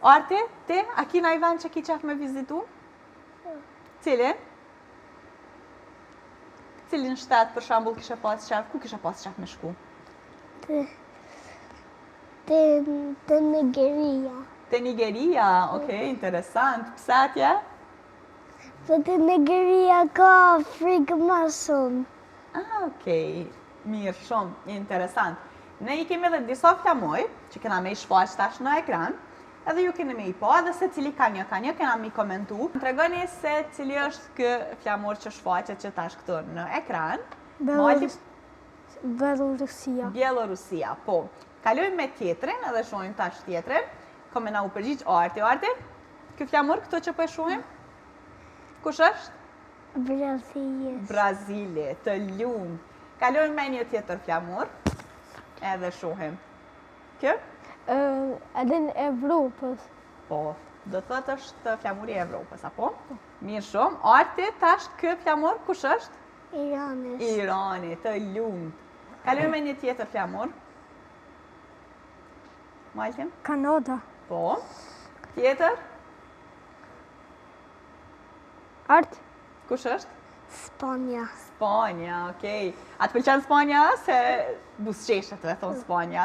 Arti, ti, a ki na i vend që ki qef me vizitu? Cilin? Cilin shtet, për shambull, kishe pas qef? Ku kishe pas qef me shku? Te Nigeria. Te Nigeria, okej, interesant. Pse atje? Se te Nigeria ka frikë ma shumë. Okej, mirë, shumë, interesant. Ne i kemi edhe disa flamoj, që kena me i shfaq tash në ekran, edhe ju keni me i po, edhe se cili ka një, kena me i komentu. Më tregoni se cili është kë flamur që shfaqet që tash këtu në ekran. Bielorusia. Bielorusia, po. Kalojmë me tjetrin, edhe shohim tash tjetrin. Ko me na u përgjigj Arti. Arti, kë flamur këtu që po e shohim? Kush është? Brazili, të lumë. Kalojmë me një tjetër flamur, edhe shohim. Kë? Edhe në Evropës. Po, do të thotë është flamuri e Evropës, apo? Mirë shumë. Arti, tash kë flamur, kush është? Irani, të lumë. Kalojmë me një tjetër flamur. Maltin? Kanada. Po. Tjetër? Art? Kush është? Spanja. Spanja, okej. A të pëlqen Spanja, se busqeshe të thonë Spanja.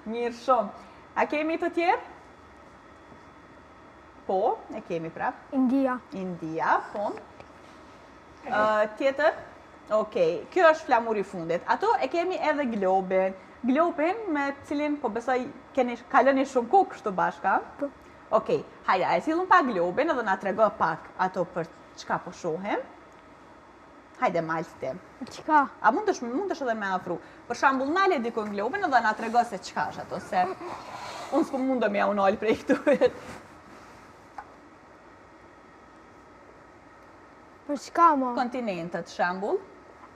Mirë shumë. A kemi të tjerë? Po, e kemi prap. India. India, po. Tjetër? Okej, kjo është flamuri fundit. Ato e kemi edhe globin. Globin me cilin, po besoj, kaloni shumë kohë kështu bashka. Po. Okej, hajde, e sillëm pa globin edhe na trego pak ato për çka po shohim. Hajde, Malti. Çka? A mundesh edhe me afru? Për shembull, nale dikon globin edhe na trego se çka është ato, se unë s'po mundem ja unal prej këtu. Për çka mo? Kontinentet, shembull.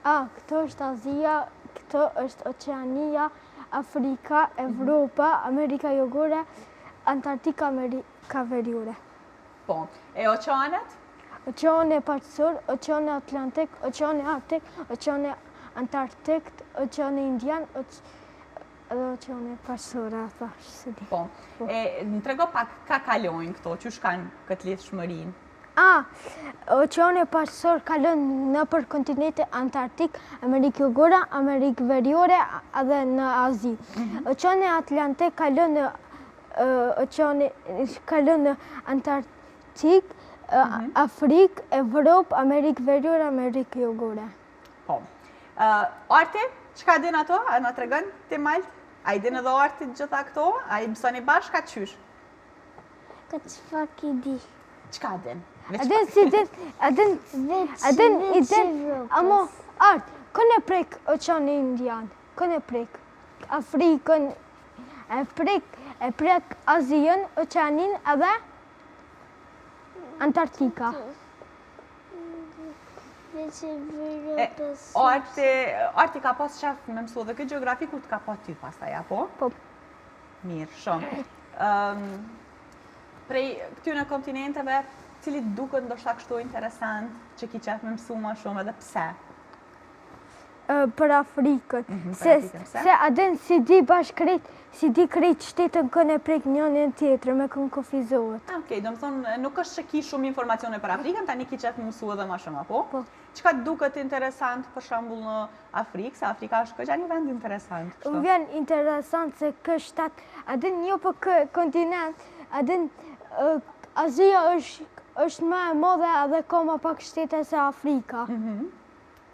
Këto është Azia, këto është Oceania, Afrika, Evropa, Amerika Jogore, Antarktika, Amerika Veriore. Po. E oqeanet? Oqeani Pacifik, Oqeani Atlantik, Oqeani Arktik, Oqeani Antarktik, Oqeani Indian, edhe Oqeani Pacifik, Po. Më trego pak ka kalojnë këto, që shkanë këtë lidhshmërinë? Oqeani Pacifik kalon nëpër kontinentin Antarktik, Amerikë Jugore, Amerikë Veriore edhe në Azi. Oqeani Atlantik kalon në Antarktik, Afrikë, Evropë, Amerikë Veriore, Amerikë Jugore. Po. Arti, çka din ato? A na tregon ti Malt? A i din edhe Arti gjitha këto? A i mësoni bashka qysh? Ka çfarë i di? Çka din? Amo, Art, kënë e prek Oqeani Indian, kënë e prek Afrikën, e prek Azijën, Oqeanin edhe Antarktika. Arti ka pas qef me mësu dhe këtë geografi kur të ka pas ty pastaj, apo? Po. Mirë, shumë. Prej këtyre kontinenteve, cili duket ndoshta kështu interesant, që ki qef me mësu ma shumë edhe pse? Për Afrikën. Se adin si di bashkërit, si di krejt shtetën kënë e prek njënën tjetër me kënë kufizohet. Okej, do më thonë, nuk është që ki shumë informacione për Afrikën, tani ki qef me mësu edhe ma shumë, apo? Po. Qka duket interesant për shembull në Afrikë, se Afrika është këgja një vend interesant? Më vjen interesant se kë shtat, adin një për kë kontinent, adin Azia është më e modhe edhe ka më pak shtete se Afrika.